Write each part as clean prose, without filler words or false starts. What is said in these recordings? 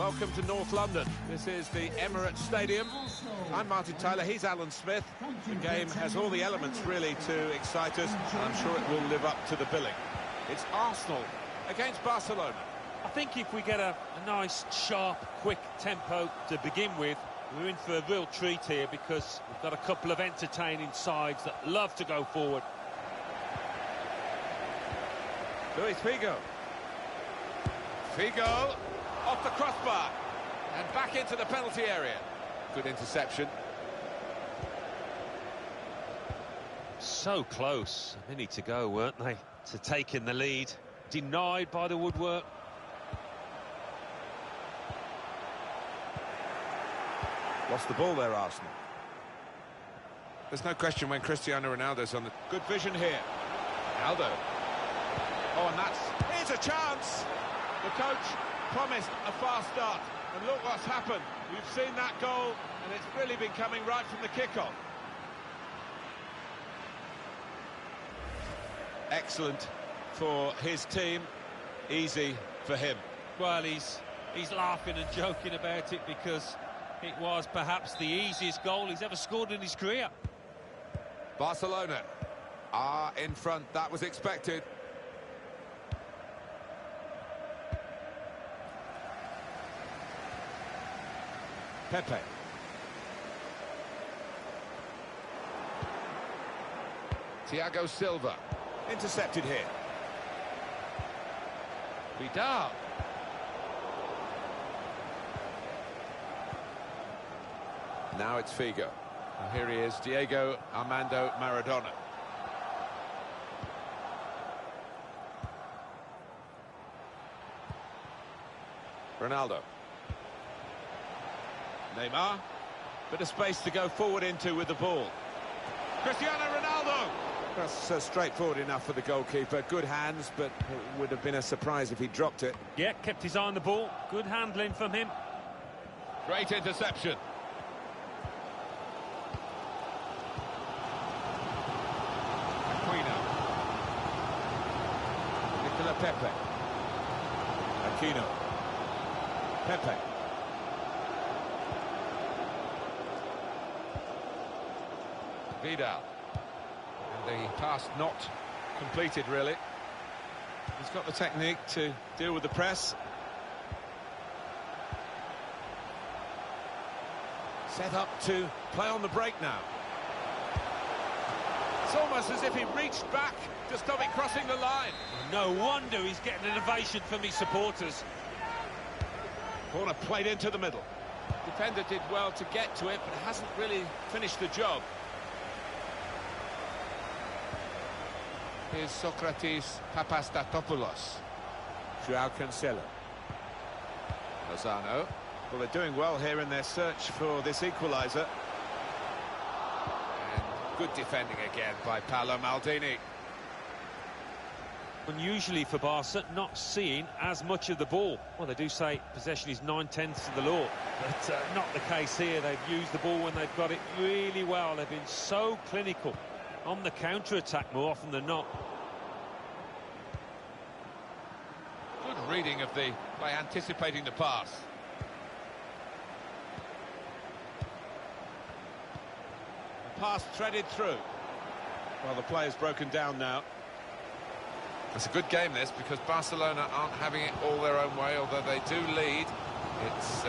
Welcome to North London. This is the Emirates Stadium. I'm Martin Tyler, he's Alan Smith. The game has all the elements really to excite us, and I'm sure it will live up to the billing. It's Arsenal against Barcelona. I think if we get a nice, sharp, quick tempo to begin with, we're in for a real treat here because we've got a couple of entertaining sides that love to go forward. Luis Figo. Figo off the crossbar and back into the penalty area. Good interception. So close. A minute to go, weren't they, to taking the lead. Denied by the woodwork. Lost the ball there, Arsenal. There's no question when Cristiano Ronaldo's on the... Good vision here. Ronaldo. Oh, and here's a chance! The coach promised a fast start, and look what's happened. We've seen that goal, and it's really been coming right from the kickoff. Excellent for his team, easy for him. Well, he's laughing and joking about it because it was perhaps the easiest goal he's ever scored in his career. Barcelona are in front, that was expected. Pepe. Thiago Silva. Intercepted here. Vidal. Now it's Figo. And here he is, Diego Armando Maradona. Ronaldo. Neymar. Bit of space to go forward into with the ball. Cristiano Ronaldo! That's straightforward enough for the goalkeeper. Good hands, but it would have been a surprise if he dropped it. Yeah, kept his eye on the ball. Good handling from him. Great interception. Aquino. Nicola Pepe. Aquino. Pepe. Vidal. And the pass not completed, really. He's got the technique to deal with the press. Set up to play on the break now. It's almost as if he reached back to stop it crossing the line. No wonder he's getting an ovation from his supporters. Corner played into the middle. Defender did well to get to it, but hasn't really finished the job. Here's Socrates Papastatopoulos. Joao Cancelo. Lozano. Well, they're doing well here in their search for this equaliser. And good defending again by Paolo Maldini. Unusually for Barca, not seeing as much of the ball. Well, they do say possession is 9/10 of the law, but not the case here. They've used the ball when they've got it really well. They've been so clinical on the counter-attack more often than not. Good reading of the by anticipating the pass. The pass threaded through. Well, the player's broken down now. It's a good game, this, because Barcelona aren't having it all their own way, although they do lead. It's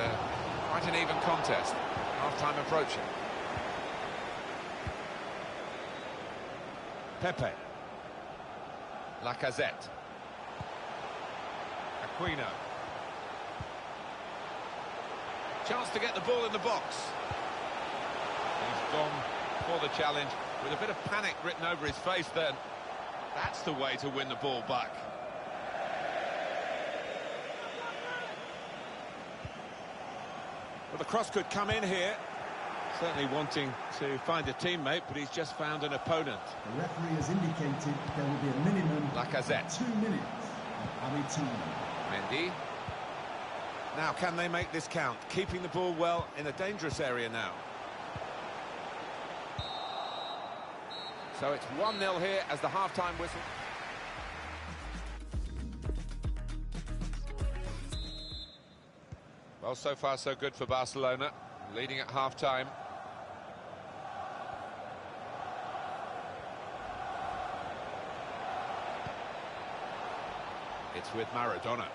quite an even contest. Half-time approaching. Pepe. Lacazette. Aquino. Chance to get the ball in the box. He's gone for the challenge with a bit of panic written over his face then. That's the way to win the ball back. Well, the cross could come in here. Certainly wanting to find a teammate, but he's just found an opponent. The referee has indicated there will be a minimum Lacazette. of 2 minutes of added time. Mendy. Now, can they make this count? Keeping the ball well in a dangerous area now. So it's 1-0 here as the half-time whistle. Well, so far so good for Barcelona, leading at half-time. It's with Maradona.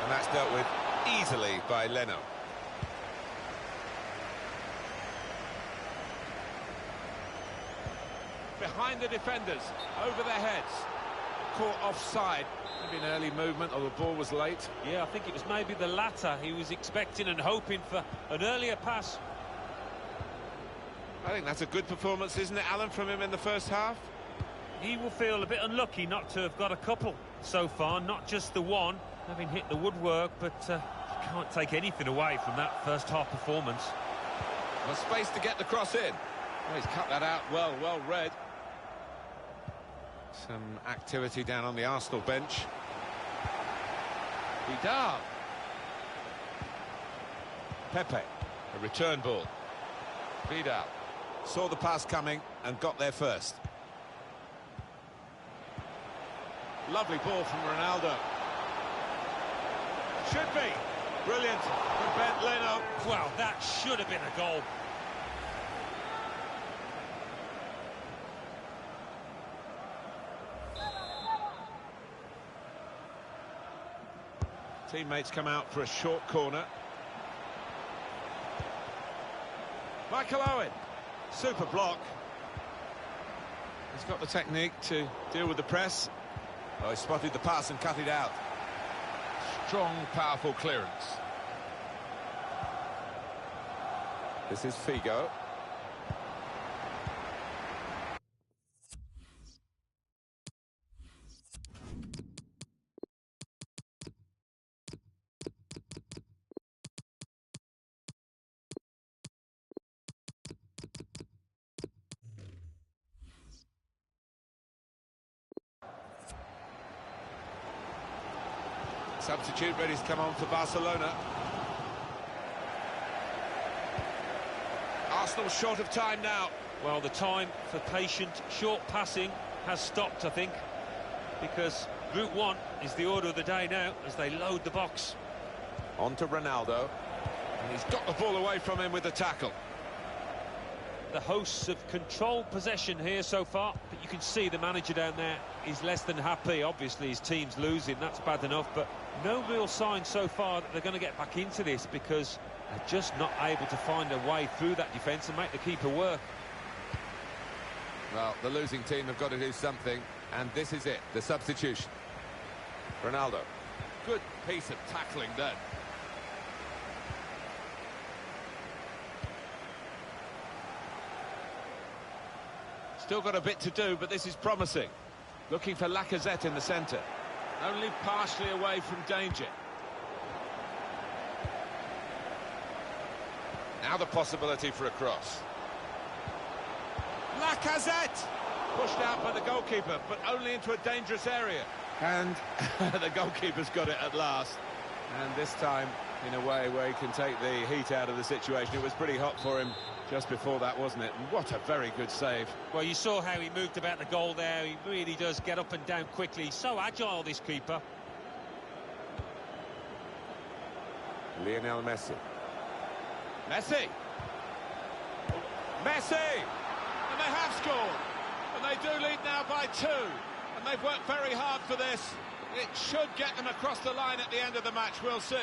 And that's dealt with easily by Leno. Behind the defenders, over their heads. Caught offside. Maybe an early movement or the ball was late. Yeah, I think it was maybe the latter. He was expecting and hoping for an earlier pass. I think that's a good performance, isn't it, Alan, from him in the first half? He will feel a bit unlucky not to have got a couple so far, not just the one, having hit the woodwork, but you can't take anything away from that first half performance. Well, space to get the cross in. Oh, he's cut that out well read. Some activity down on the Arsenal bench. Vidal. Pepe, a return ball. Vidal saw the pass coming and got there first. Lovely ball from Ronaldo. Should be. Brilliant from Ben Leno. Well, that should have been a goal. Teammates come out for a short corner. Michael Owen. Super block. He's got the technique to deal with the press. Oh, he spotted the pass and cut it out. Strong, powerful clearance. This is Figo. Substitute ready to come on for Barcelona. Arsenal short of time now. Well, the time for patient, short passing has stopped, I think, because Route 1 is the order of the day now as they load the box. On to Ronaldo. And he's got the ball away from him with the tackle. The hosts have controlled possession here so far, but you can see the manager down there is less than happy. Obviously, his team's losing, that's bad enough, but no real sign so far that they're going to get back into this because they're just not able to find a way through that defence and make the keeper work. Well, the losing team have got to do something, and this is it, the substitution. Ronaldo. Good piece of tackling then. Still got a bit to do, but this is promising. Looking for Lacazette in the centre. Only partially away from danger. Now the possibility for a cross. Lacazette! Pushed out by the goalkeeper, but only into a dangerous area. And the goalkeeper's got it at last. And this time, in a way where he can take the heat out of the situation. It was pretty hot for him just before that, wasn't it? And what a very good save. Well, you saw how he moved about the goal there. He really does get up and down quickly. He's so agile, this keeper. Lionel Messi. Messi! Messi! And they have scored. And they do lead now by 2. And they've worked very hard for this. It should get them across the line at the end of the match. We'll see.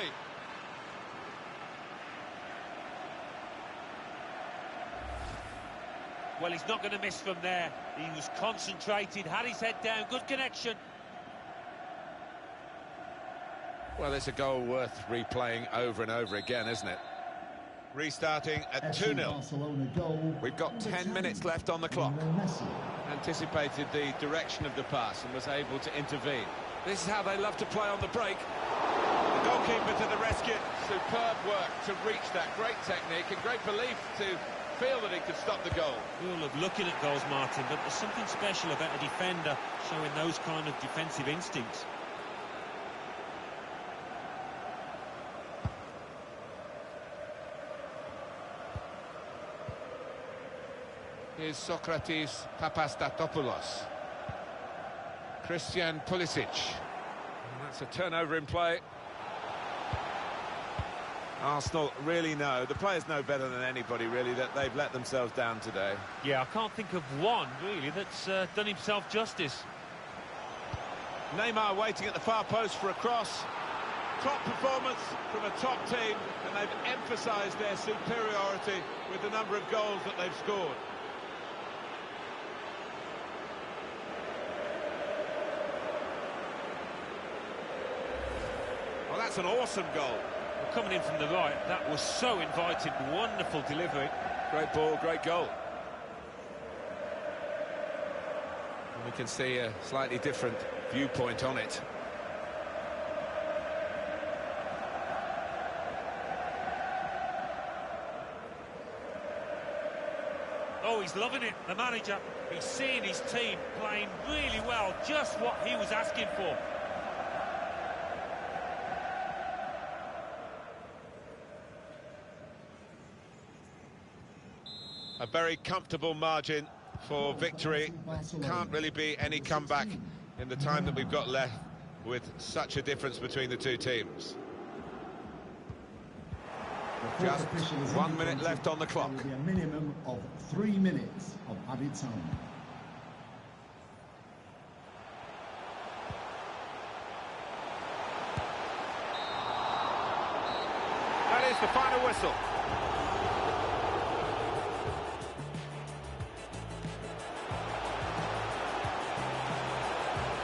Well, he's not going to miss from there. He was concentrated, had his head down, good connection. Well, it's a goal worth replaying over and over again, isn't it? Restarting at 2-0. We've got 10 minutes left on the clock. Anticipated the direction of the pass and was able to intervene. This is how they love to play on the break. The goalkeeper to the rescue. Superb work to reach that. Great technique and great belief to feel that he could stop the goal. We all love looking at goals, Martin, but there's something special about a defender showing those kind of defensive instincts. Here's Socrates Papastatopoulos. Christian Pulisic. And that's a turnover in play. Arsenal really know, the players know better than anybody really, that they've let themselves down today. Yeah, I can't think of one, really, that's done himself justice. Neymar waiting at the far post for a cross. Top performance from a top team, and they've emphasised their superiority with the number of goals that they've scored. Well, that's an awesome goal. Well, coming in from the right, that was so inviting. Wonderful delivery. Great ball, great goal. And we can see a slightly different viewpoint on it. Oh, he's loving it, the manager. He's seeing his team playing really well, just what he was asking for. A very comfortable margin for victory. Can't really be any comeback in the time that we've got left with such a difference between the two teams. Just 1 minute left on the clock. There will be a minimum of 3 minutes of added time. That is the final whistle.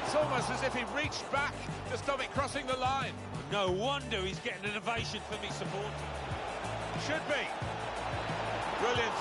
It's almost as if he reached back to stop it crossing the line. No wonder he's getting an ovation from his supporters. Should be. Brilliant.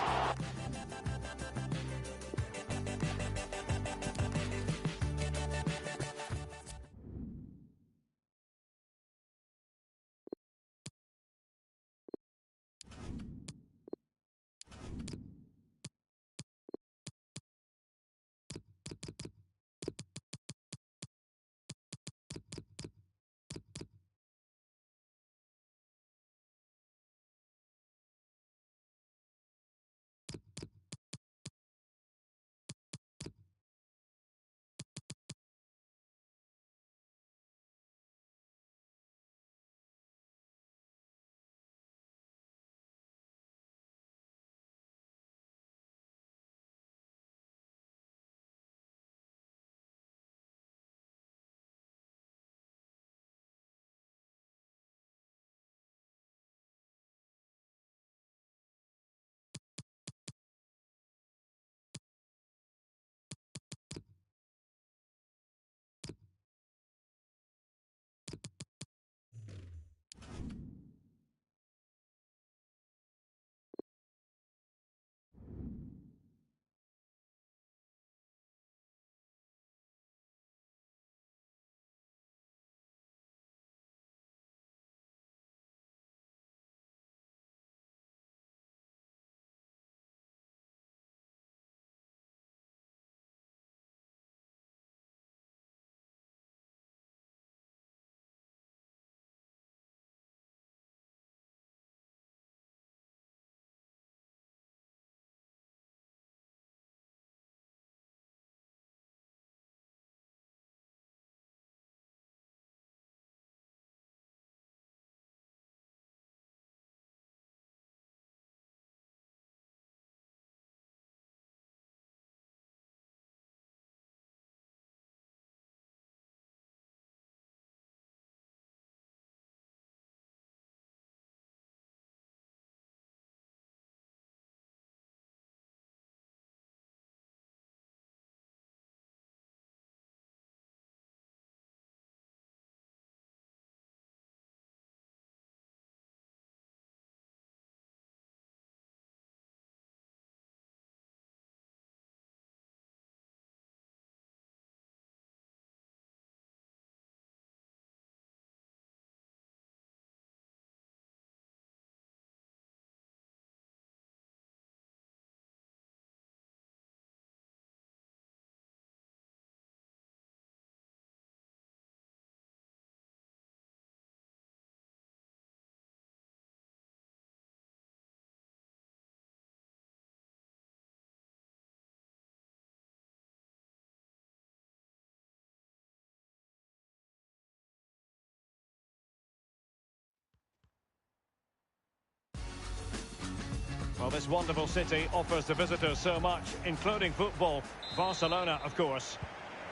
this wonderful city offers the visitors so much, including football. Barcelona, of course.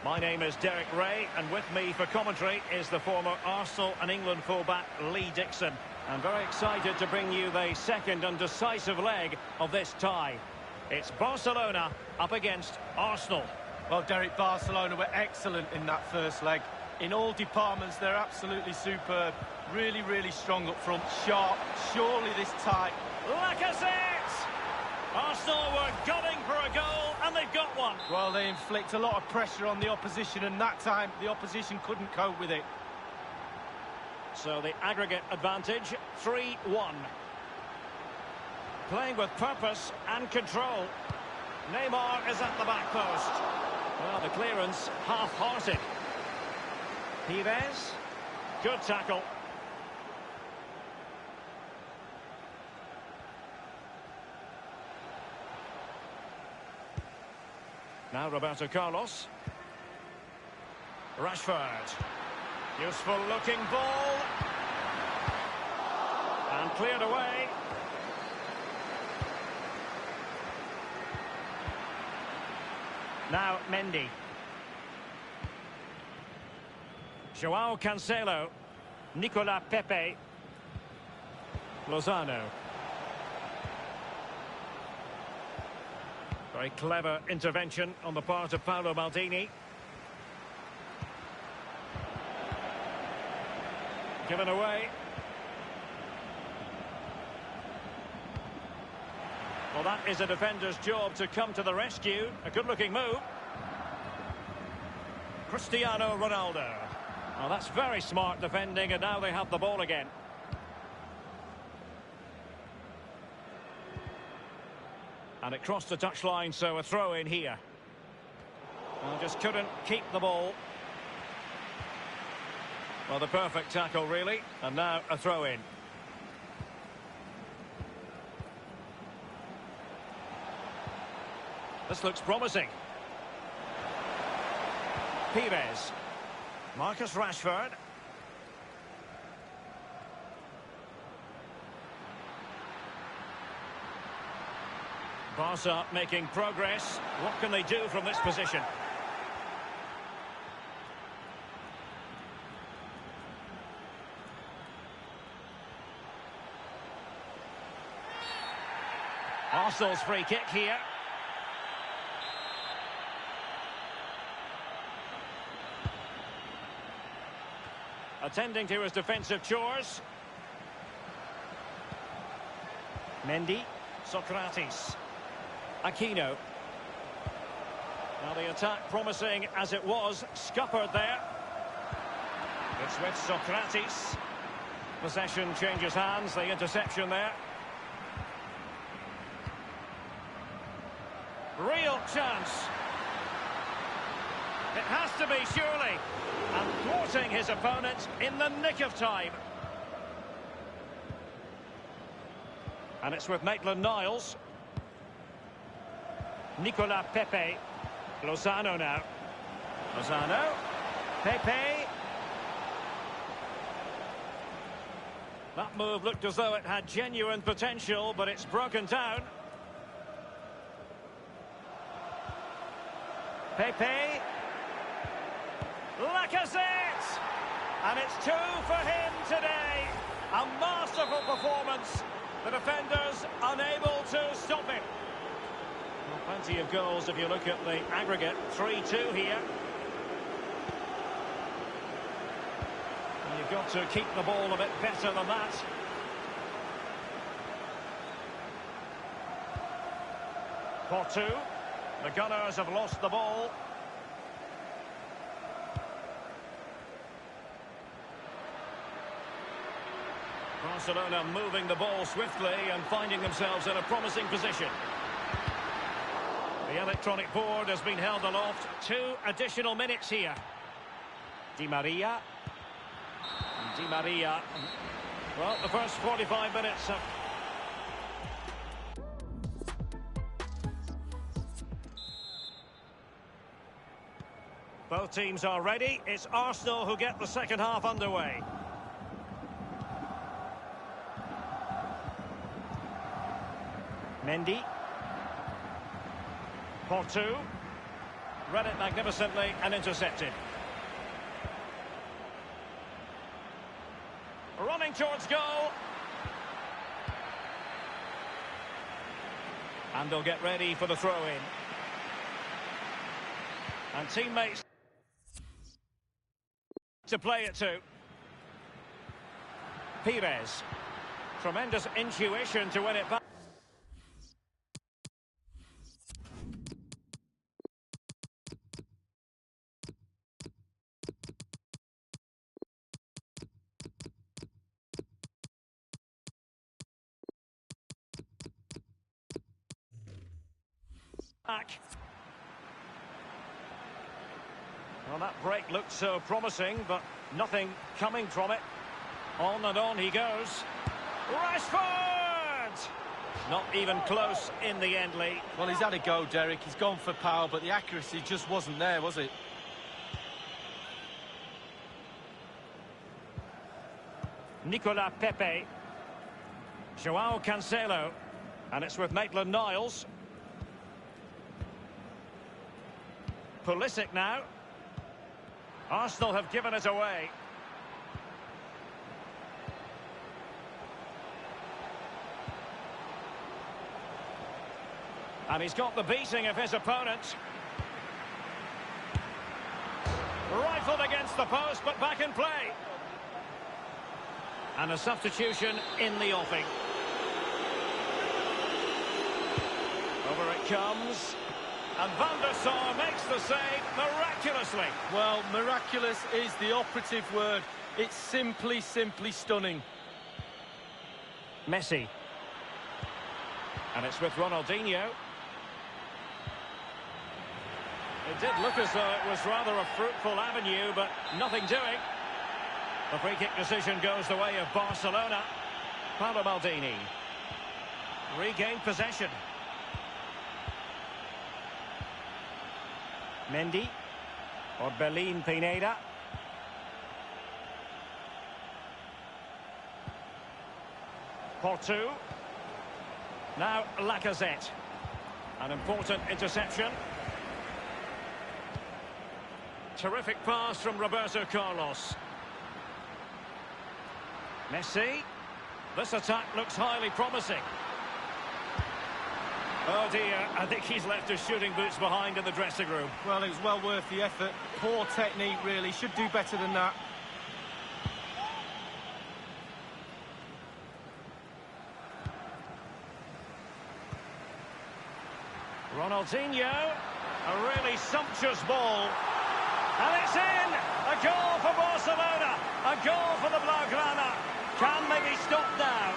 My name is Derek Ray, and with me for commentary is the former Arsenal and England fullback Lee Dixon. I'm very excited to bring you the second and decisive leg of this tie. It's Barcelona up against Arsenal. Well, Derek, Barcelona were excellent in that first leg. In all departments, they're absolutely superb. Really, really strong up front, sharp. Surely this tie. Lacazette! Arsenal were gunning for a goal, and they've got one. Well, they inflict a lot of pressure on the opposition, and that time the opposition couldn't cope with it. So the aggregate advantage, 3-1. Playing with purpose and control. Neymar is at the back post. Well, the clearance half-hearted. Pires. Good tackle. Now Roberto Carlos. Rashford. Useful looking ball. And cleared away. Now Mendy. Joao Cancelo. Nicolas Pepe. Lozano. Very clever intervention on the part of Paolo Maldini. Given away. Well, that is a defender's job to come to the rescue. A good-looking move. Cristiano Ronaldo. Well, that's very smart defending, and now they have the ball again. And it crossed the touchline, so a throw in here. Well, just couldn't keep the ball. Well, the perfect tackle, really. And now a throw in. This looks promising. Pires. Marcus Rashford. Barca making progress. What can they do from this position? Arsenal's free kick here. Attending to his defensive chores. Mendy. Socrates. Aquino. Now the attack promising as it was. Scuppered there. It's with Socrates. Possession changes hands. The interception there. Real chance. It has to be, surely. And thwarting his opponent in the nick of time. And it's with Maitland-Niles. Nicolas Pepe. Lozano now. Lozano. Pepe. That move looked as though it had genuine potential, but it's broken down. Pepe. Lacazette! And it's 2 for him today. A masterful performance. The defenders unable to stop him. Well, plenty of goals if you look at the aggregate. 3-2 here. And you've got to keep the ball a bit better than that. Porto. The Gunners have lost the ball. Barcelona moving the ball swiftly and finding themselves in a promising position. The electronic board has been held aloft. 2 additional minutes here. Di Maria. And Di Maria. Well, the first 45 minutes have... Both teams are ready. It's Arsenal who get the second half underway. Mendy. Portu. Read it magnificently and intercepted. Running towards goal. And they'll get ready for the throw-in. And teammates to play it to. Pires. Tremendous intuition to win it back. Well, that break looked so promising, but nothing coming from it. On and on he goes. Rashford! Not even close in the end, Lee. Well, he's had a go, Derek. He's gone for power, but the accuracy just wasn't there, was it? Nicolas Pepe. Joao Cancelo. And it's with Maitland-Niles. Pulisic now. Arsenal have given it away. And he's got the beating of his opponent. Rifled against the post, but back in play. And a substitution in the offing. Over it comes. And Van der Sar makes the save miraculously. Well, miraculous is the operative word. It's simply stunning. Messi. And it's with Ronaldinho. It did look as though it was rather a fruitful avenue, but nothing doing. The free-kick decision goes the way of Barcelona. Paolo Maldini. Regained possession. Mendy. Orbelín Pineda. Portu. Now Lacazette. An important interception. Terrific pass from Roberto Carlos. Messi. This attack looks highly promising. Oh dear, I think he's left his shooting boots behind in the dressing room. Well, it was well worth the effort. Poor technique, really. Should do better than that. Ronaldinho. A really sumptuous ball. And it's in! A goal for Barcelona! A goal for the Blaugrana! Can they be stopped now?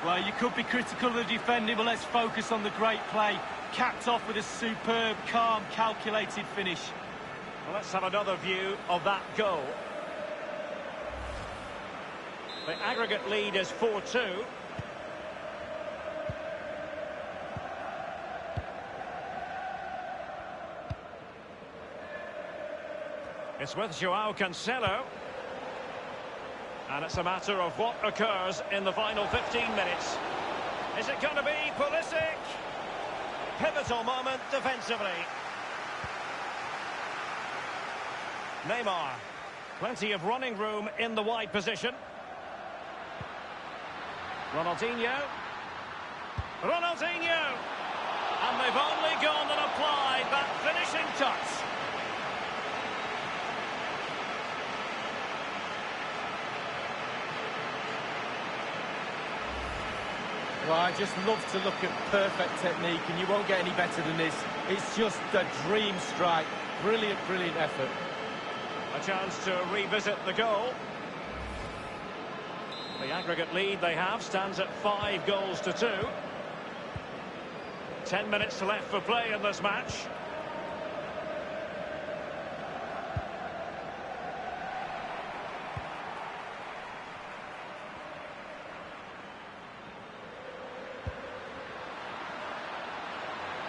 Well, you could be critical of the defending, but let's focus on the great play. Capped off with a superb, calm, calculated finish. Well, let's have another view of that goal. The aggregate lead is 4-2. It's with Joao Cancelo. And it's a matter of what occurs in the final 15 minutes. Is it going to be Pulisic? Pivotal moment defensively. Neymar. Plenty of running room in the wide position. Ronaldinho. Ronaldinho! And they've only gone and applied that finishing touch. Well, I just love to look at perfect technique, and you won't get any better than this. It's just a dream strike. Brilliant, brilliant effort. A chance to revisit the goal. The aggregate lead they have stands at 5-2. 10 minutes left for play in this match.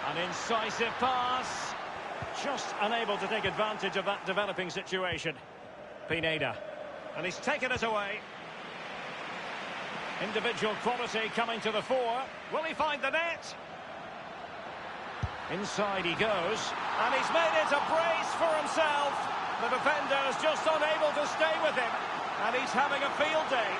An incisive pass. Just unable to take advantage of that developing situation. Pineda. And he's taken it away. Individual quality coming to the fore. Will he find the net? Inside he goes. And he's made it a brace for himself. The defender's just unable to stay with him. And he's having a field day.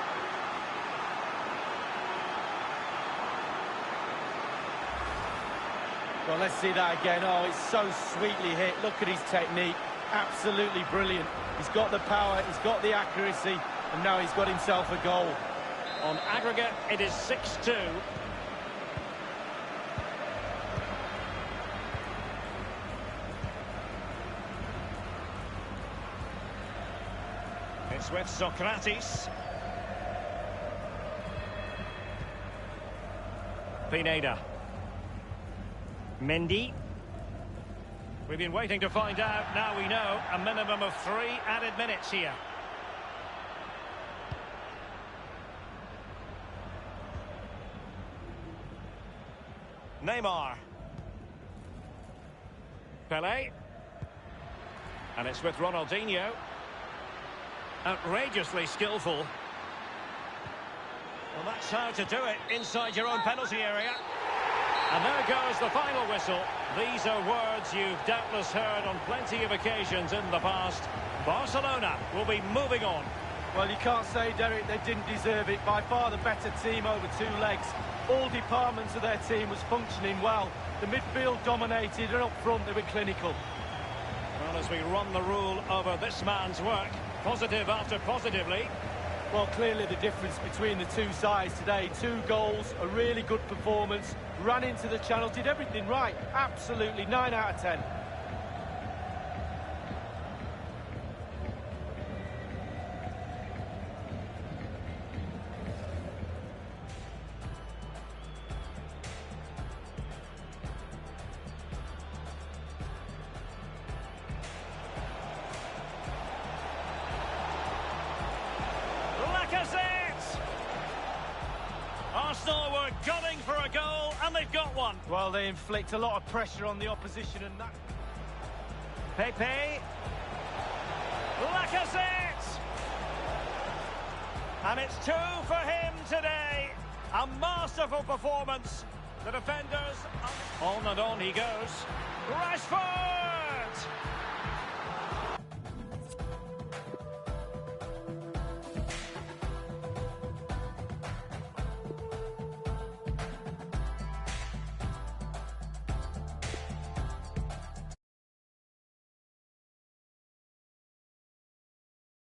Well, let's see that again. Oh, it's so sweetly hit. Look at his technique. Absolutely brilliant. He's got the power, he's got the accuracy, and now he's got himself a goal. On aggregate, it is 6-2. It's with Socrates. Pineda. Mendy. We've been waiting to find out. Now we know. A minimum of 3 added minutes here. Neymar. Pelé. And it's with Ronaldinho. Outrageously skillful. Well, that's how to do it inside your own penalty area. And there goes the final whistle. These are words you've doubtless heard on plenty of occasions in the past. Barcelona will be moving on. Well, you can't say, Derek, they didn't deserve it. By far the better team over 2 legs. All departments of their team was functioning well. The midfield dominated, and up front they were clinical. Well, as we run the rule over this man's work, positive after positively. Well, clearly the difference between the two sides today. 2 goals, a really good performance, ran into the channel, did everything right. Absolutely, 9 out of 10. Arsenal were gunning for a goal, and they've got one. Well, they inflict a lot of pressure on the opposition, and that... Pepe. Lacazette. And it's 2 for him today. A masterful performance. The defenders... On and on he goes. Rashford!